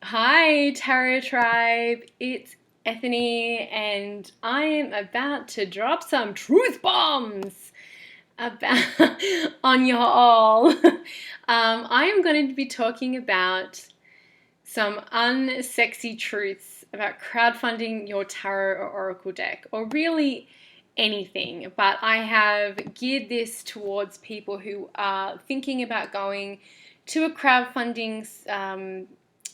Hi, Tarot Tribe. It's Ethany, and I am about to drop some truth bombs about on you all. I am going to be talking about some unsexy truths about crowdfunding your tarot or oracle deck, or really anything. But I have geared this towards people who are thinking about going to a crowdfunding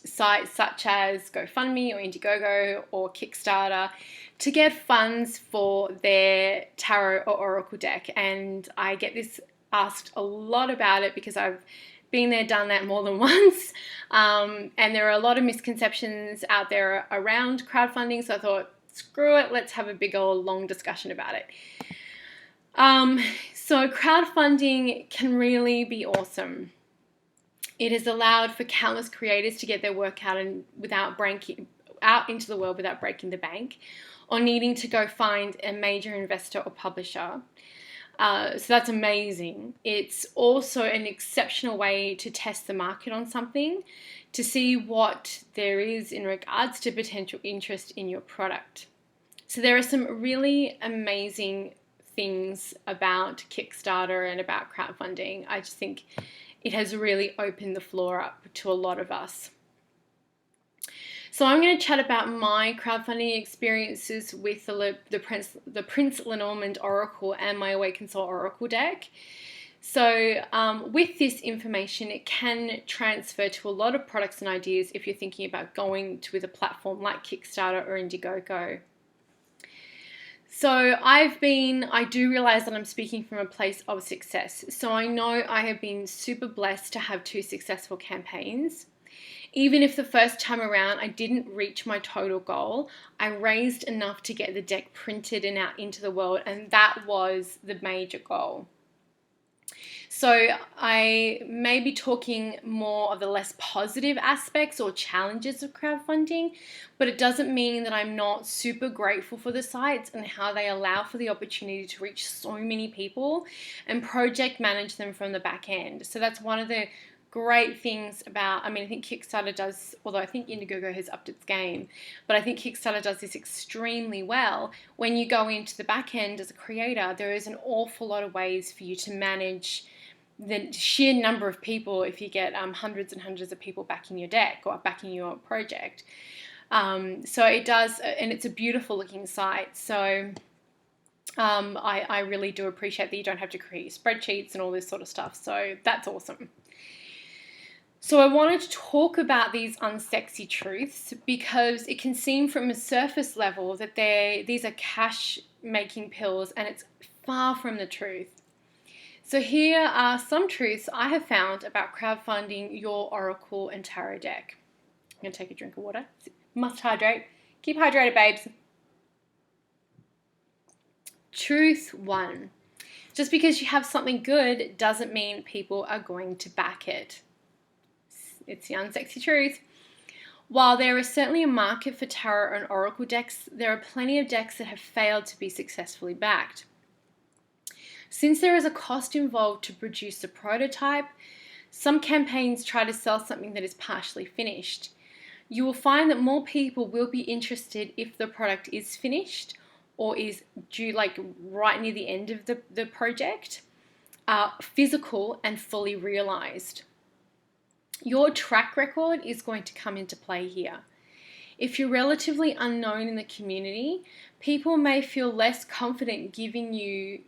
sites such as GoFundMe or Indiegogo or Kickstarter to get funds for their tarot or oracle deck. And I get this asked a lot about it because I've been there, done that more than once. And there are a lot of misconceptions out there around crowdfunding. So I thought, screw it, let's have a big old long discussion about it. So crowdfunding can really be awesome. It has allowed for countless creators to get their work out out into the world without breaking the bank or needing to go find a major investor or publisher. So that's amazing. It's also an exceptional way to test the market on something to see what there is in regards to potential interest in your product. So there are some really amazing things about Kickstarter and about crowdfunding. I just think it has really opened the floor up to a lot of us. So I'm going to chat about my crowdfunding experiences with the Prince Lenormand Oracle and my Awakened Soul Oracle deck. So with this information, it can transfer to a lot of products and ideas if you're thinking about going with a platform like Kickstarter or Indiegogo. So I do realize that I'm speaking from a place of success. So I know I have been super blessed to have 2 successful campaigns. Even if the first time around I didn't reach my total goal, I raised enough to get the deck printed and out into the world, and that was the major goal. So I may be talking more of the less positive aspects or challenges of crowdfunding, but it doesn't mean that I'm not super grateful for the sites and how they allow for the opportunity to reach so many people and project manage them from the back end. So that's one of the great things about, I think Kickstarter does, although I think Indiegogo has upped its game, but I think Kickstarter does this extremely well. When you go into the back end as a creator, there is an awful lot of ways for you to manage the sheer number of people if you get hundreds and hundreds of people backing your deck or backing your project. So it does, and it's a beautiful looking site. So I really do appreciate that you don't have to create spreadsheets and all this sort of stuff. So that's awesome. So I wanted to talk about these unsexy truths because it can seem from a surface level that these are cash making pills, and it's far from the truth. So here are some truths I have found about crowdfunding your oracle and tarot deck. I'm going to take a drink of water. Must hydrate. Keep hydrated, babes. Truth 1. Just because you have something good doesn't mean people are going to back it. It's the unsexy truth. While there is certainly a market for tarot and oracle decks, there are plenty of decks that have failed to be successfully backed. Since there is a cost involved to produce a prototype, some campaigns try to sell something that is partially finished. You will find that more people will be interested if the product is finished or is due right near the end of the project, physical and fully realized. Your track record is going to come into play here. If you're relatively unknown in the community, people may feel less confident giving you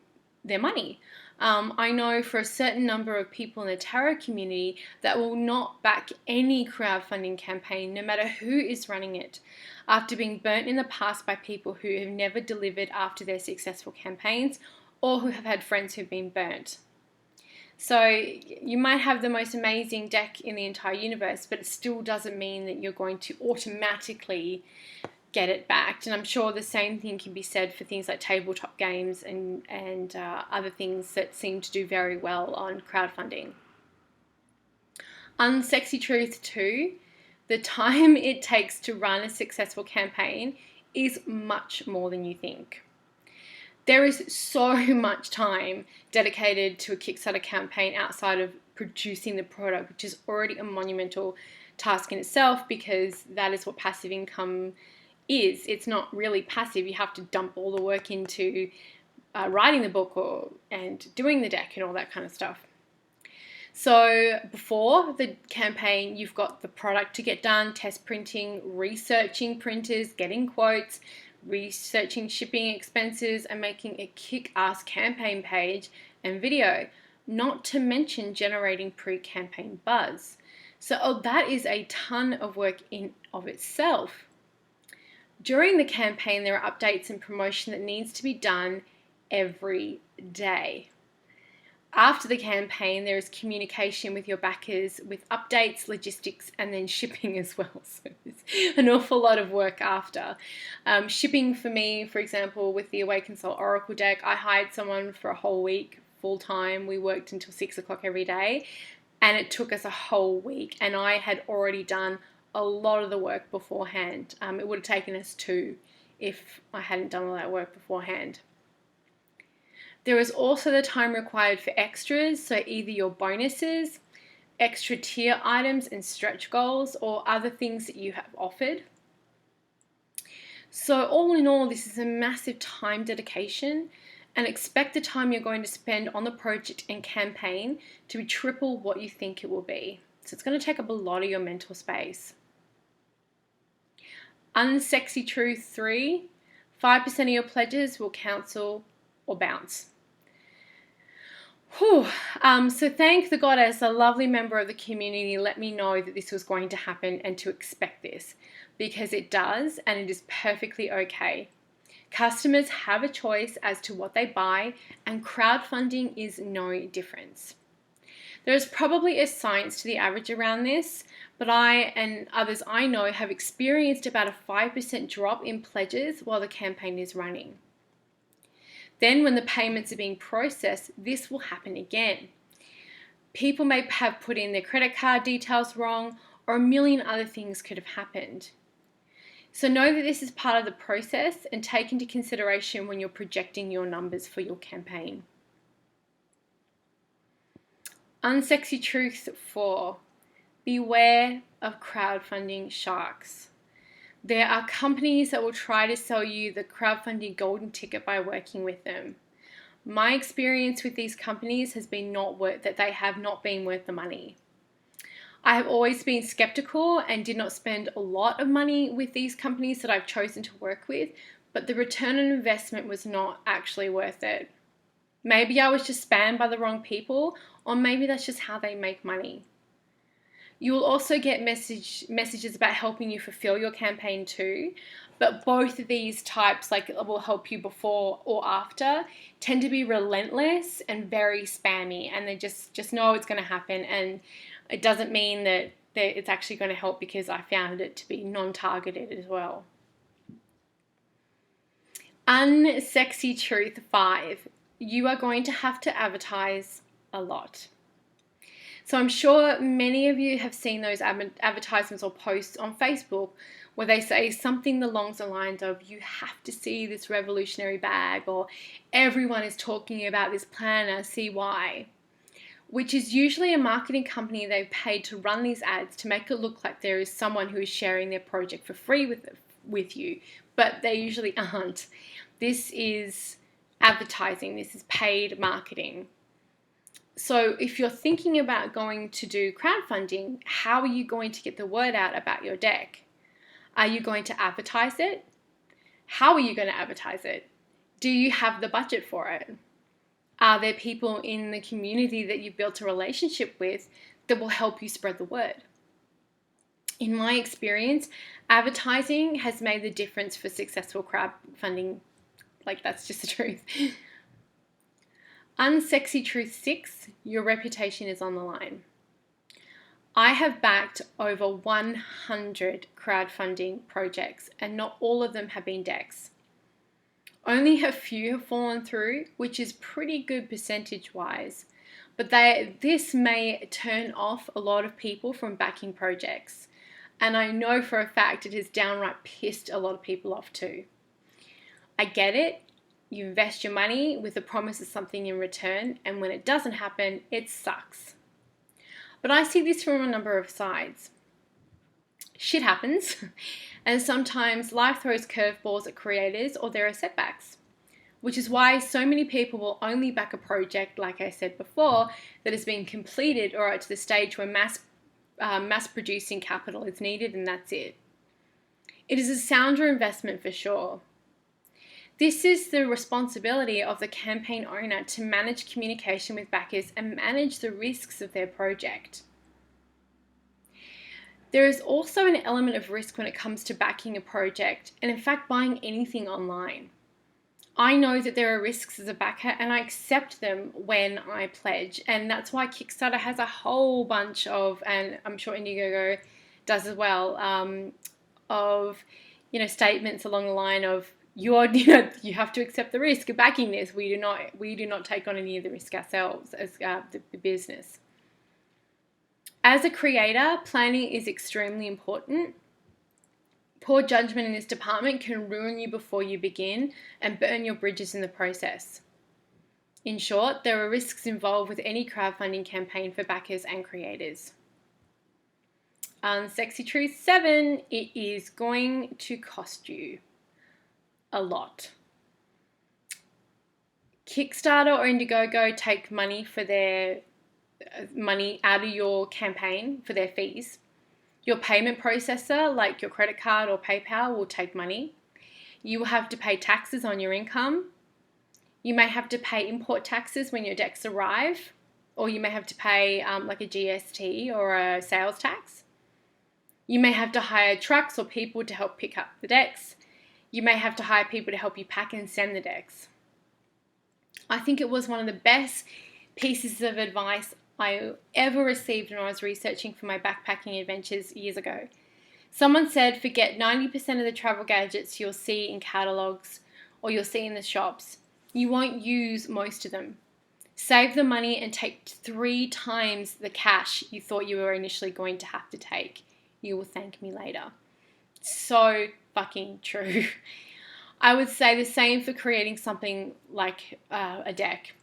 their money. I know for a certain number of people in the tarot community that will not back any crowdfunding campaign, no matter who is running it, after being burnt in the past by people who have never delivered after their successful campaigns or who have had friends who've been burnt. So you might have the most amazing deck in the entire universe, but it still doesn't mean that you're going to automatically get it backed. And I'm sure the same thing can be said for things like tabletop games and other things that seem to do very well on crowdfunding. Unsexy truth 2, the time it takes to run a successful campaign is much more than you think. There is so much time dedicated to a Kickstarter campaign outside of producing the product, which is already a monumental task in itself, because that is what passive income is. It's not really passive. You have to dump all the work into writing the book and doing the deck and all that kind of stuff. So before the campaign, you've got the product to get done, test printing, researching printers, getting quotes, researching shipping expenses, and making a kick-ass campaign page and video, not to mention generating pre-campaign buzz. So that is a ton of work in of itself. During the campaign, there are updates and promotion that needs to be done every day. After the campaign, there is communication with your backers with updates, logistics, and then shipping as well. So there's an awful lot of work after. Shipping for me, for example, with the Awaken Soul Oracle deck, I hired someone for a whole week, full time. We worked until 6 o'clock every day, and it took us a whole week. And I had already done a lot of the work beforehand. It would have taken us 2 if I hadn't done all that work beforehand. There is also the time required for extras, so either your bonuses, extra tier items and stretch goals, or other things that you have offered. So all in all, this is a massive time dedication, and expect the time you're going to spend on the project and campaign to be triple what you think it will be. So it's going to take up a lot of your mental space. Unsexy Truth 3, 5% of your pledges will cancel or bounce. So thank the goddess, a lovely member of the community let me know that this was going to happen and to expect this, because it does, and it is perfectly okay. Customers have a choice as to what they buy, and crowdfunding is no difference. There is probably a science to the average around this, but I and others I know have experienced about a 5% drop in pledges while the campaign is running. Then when the payments are being processed, this will happen again. People may have put in their credit card details wrong, or a million other things could have happened. So know that this is part of the process and take into consideration when you're projecting your numbers for your campaign. Unsexy Truth 4. Beware of crowdfunding sharks. There are companies that will try to sell you the crowdfunding golden ticket by working with them. My experience with these companies has been that they have not been worth the money. I have always been skeptical and did not spend a lot of money with these companies that I've chosen to work with, but the return on investment was not actually worth it. Maybe I was just spammed by the wrong people, or maybe that's just how they make money. You will also get messages about helping you fulfill your campaign too, but both of these types, like will help you before or after, tend to be relentless and very spammy, and they just know it's going to happen, and it doesn't mean that it's actually going to help, because I found it to be non-targeted as well. Unsexy Truth 5. You are going to have to advertise a lot. So I'm sure many of you have seen those advertisements or posts on Facebook where they say something along the lines of, you have to see this revolutionary bag, or everyone is talking about this planner, see why. Which is usually a marketing company they've paid to run these ads to make it look like there is someone who is sharing their project for free with you, but they usually aren't. This is advertising, this is paid marketing. So if you're thinking about going to do crowdfunding, how are you going to get the word out about your deck? Are you going to advertise it? How are you going to advertise it? Do you have the budget for it? Are there people in the community that you've built a relationship with that will help you spread the word? In my experience, advertising has made the difference for successful crowdfunding. Like, that's just the truth. Unsexy Truth 6, your reputation is on the line. I have backed over 100 crowdfunding projects, and not all of them have been decks. Only a few have fallen through, which is pretty good percentage-wise, but this may turn off a lot of people from backing projects, and I know for a fact it has downright pissed a lot of people off too. I get it. You invest your money with the promise of something in return, and when it doesn't happen, it sucks. But I see this from a number of sides. Shit happens, and sometimes life throws curveballs at creators or there are setbacks, which is why so many people will only back a project, like I said before, that has been completed or at the stage where mass producing capital is needed, and that's it. It is a sounder investment for sure. This is the responsibility of the campaign owner to manage communication with backers and manage the risks of their project. There is also an element of risk when it comes to backing a project and, in fact, buying anything online. I know that there are risks as a backer and I accept them when I pledge, and that's why Kickstarter has a whole bunch of, and I'm sure Indiegogo does as well, of statements along the line of you have to accept the risk of backing this. We do not take on any of the risk ourselves as the business. As a creator, planning is extremely important. Poor judgment in this department can ruin you before you begin and burn your bridges in the process. In short, there are risks involved with any crowdfunding campaign for backers and creators. Unsexy Truth 7, it is going to cost you a lot. Kickstarter or Indiegogo take money for their money out of your campaign for their fees. Your payment processor, like your credit card or PayPal, will take money. You will have to pay taxes on your income. You may have to pay import taxes when your decks arrive, or you may have to pay like a GST or a sales tax. You may have to hire trucks or people to help pick up the decks. You may have to hire people to help you pack and send the decks. I think it was one of the best pieces of advice I ever received when I was researching for my backpacking adventures years ago. Someone said, forget 90% of the travel gadgets you'll see in catalogs or you'll see in the shops. You won't use most of them. Save the money and take 3 times the cash you thought you were initially going to have to take. You will thank me later. So fucking true. I would say the same for creating something like a deck.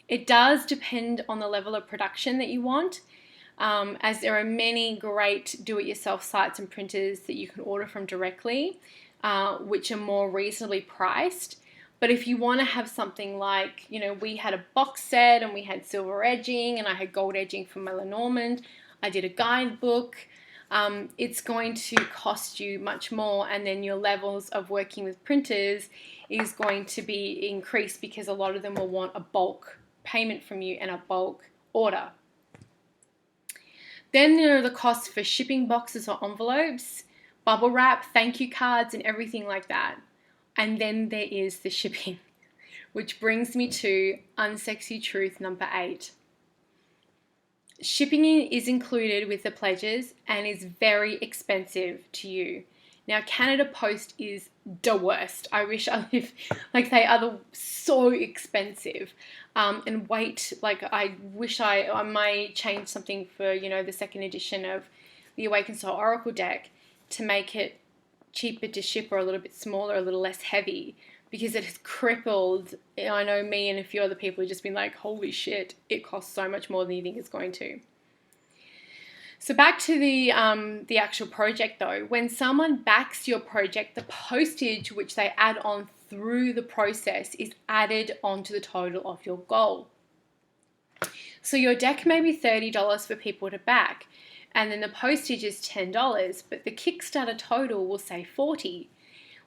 It does depend on the level of production that you want, as there are many great do-it-yourself sites and printers that you can order from directly, which are more reasonably priced. But if you want to have something like, we had a box set and we had silver edging and I had gold edging for my Lenormand, I did a guidebook, it's going to cost you much more, and then your levels of working with printers is going to be increased because a lot of them will want a bulk payment from you and a bulk order. Then there are the costs for shipping boxes or envelopes, bubble wrap, thank you cards, and everything like that. And then there is the shipping, which brings me to unsexy truth number 8. Shipping is included with the pledges and is very expensive to you. Now, Canada Post is the worst. I wish I lived, they are so expensive. And wait, I wish I might change something for, the second edition of the Awakened Soul Oracle deck to make it cheaper to ship or a little bit smaller, a little less heavy, because it has crippled, I know me and a few other people have just been like, holy shit, it costs so much more than you think it's going to. So back to the actual project though. When someone backs your project, the postage which they add on through the process is added onto the total of your goal. So your deck may be $30 for people to back, and then the postage is $10, but the Kickstarter total will say $40,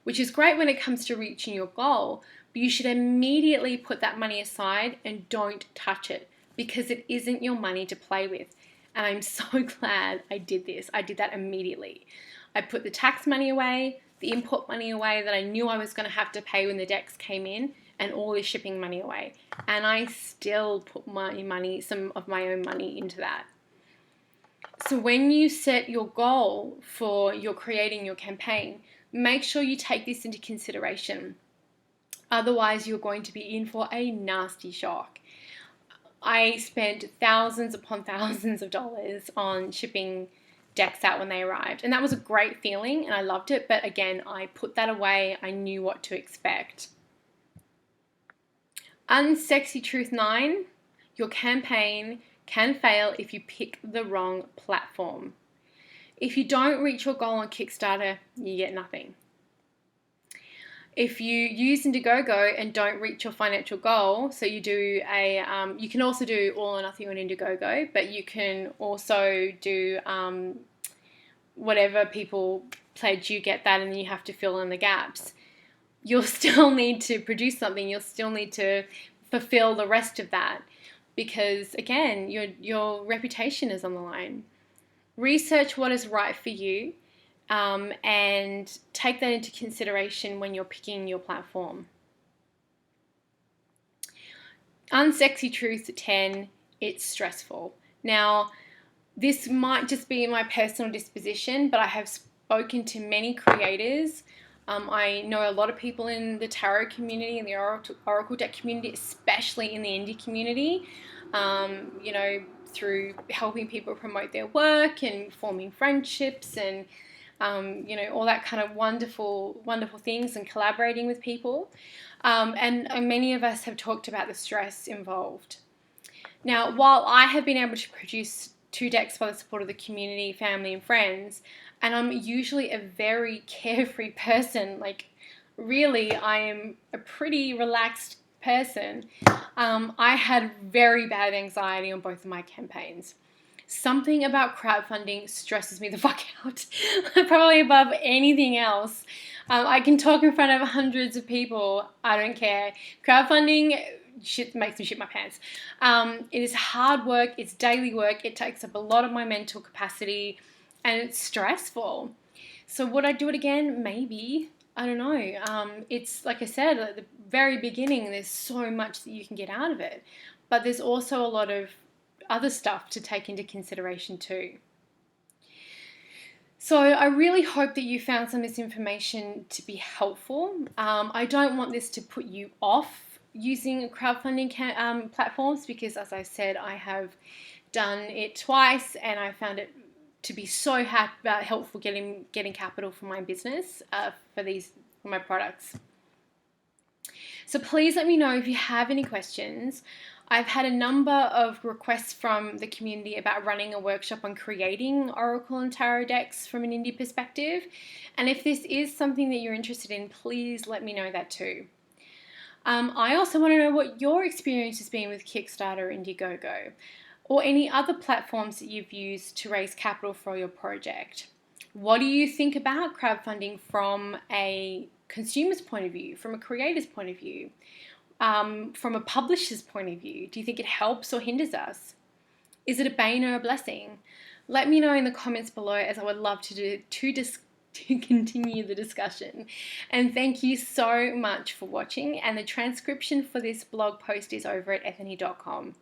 which is great when it comes to reaching your goal, but you should immediately put that money aside and don't touch it, because it isn't your money to play with. And I'm so glad I did this. I did that immediately. I put the tax money away, the import money away that I knew I was going to have to pay when the decks came in, and all the shipping money away. And I still put some of my own money into that. So when you set your goal for your creating your campaign, make sure you take this into consideration. Otherwise, you're going to be in for a nasty shock. I spent thousands upon thousands of dollars on shipping decks out when they arrived. And that was a great feeling and I loved it. But again, I put that away. I knew what to expect. Unsexy Truth 9, your campaign can fail if you pick the wrong platform. If you don't reach your goal on Kickstarter, you get nothing. If you use Indiegogo and don't reach your financial goal, so you do you can also do all or nothing on Indiegogo, but you can also do whatever people pledge, you get that, and then you have to fill in the gaps. You'll still need to produce something. You'll still need to fulfill the rest of that because, again, your reputation is on the line. Research what is right for you. And take that into consideration when you're picking your platform. Unsexy Truth 10, it's stressful. Now, this might just be my personal disposition, but I have spoken to many creators. I know a lot of people in the tarot community and the Oracle deck community, especially in the indie community, through helping people promote their work and forming friendships and all that kind of wonderful, wonderful things and collaborating with people. And many of us have talked about the stress involved. Now, while I have been able to produce 2 decks by the support of the community, family, and friends, and I'm usually a very carefree person, like really I am a pretty relaxed person, I had very bad anxiety on both of my campaigns. Something about crowdfunding stresses me the fuck out, probably above anything else. I can talk in front of hundreds of people. I don't care. Crowdfunding makes me shit my pants. It is hard work. It's daily work. It takes up a lot of my mental capacity, and it's stressful. So would I do it again? Maybe. I don't know. It's like I said at the very beginning, there's so much that you can get out of it, but there's also a lot of other stuff to take into consideration too. So I really hope that you found some of this information to be helpful. I don't want this to put you off using crowdfunding platforms because, as I said, I have done it twice and I found it to be so helpful getting capital for my business for my products. So please let me know if you have any questions. I've had a number of requests from the community about running a workshop on creating Oracle and Tarot decks from an indie perspective. And if this is something that you're interested in, please let me know that too. I also want to know what your experience has been with Kickstarter, Indiegogo, or any other platforms that you've used to raise capital for your project. What do you think about crowdfunding from a consumer's point of view, from a creator's point of view? From a publisher's point of view, do you think it helps or hinders us? Is it a bane or a blessing? Let me know in the comments below, as I would love to continue the discussion. And thank you so much for watching. And the transcription for this blog post is over at ethany.com.